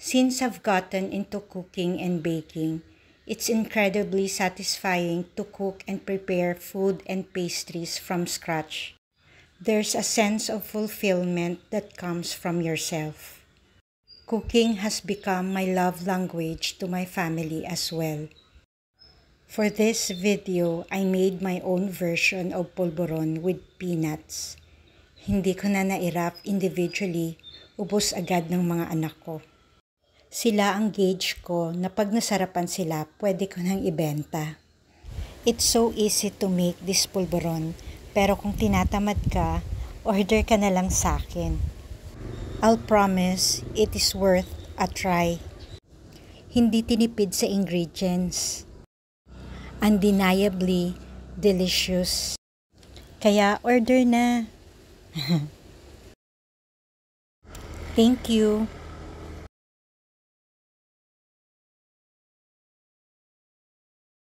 Since I've gotten into cooking and baking, it's incredibly satisfying to cook and prepare food and pastries from scratch. There's a sense of fulfillment that comes from yourself. Cooking has become my love language to my family as well. For this video, I made my own version of polvoron with peanuts. Hindi ko na nairap individually, ubos agad ng mga anak ko. Sila ang gauge ko na pag nasarapan sila, pwede ko nang ibenta. It's so easy to make this polvoron, pero kung tinatamad ka, order ka na lang sa akin. I'll promise it is worth a try. Hindi tinipid sa ingredients. Undeniably delicious. Kaya order na. Thank you.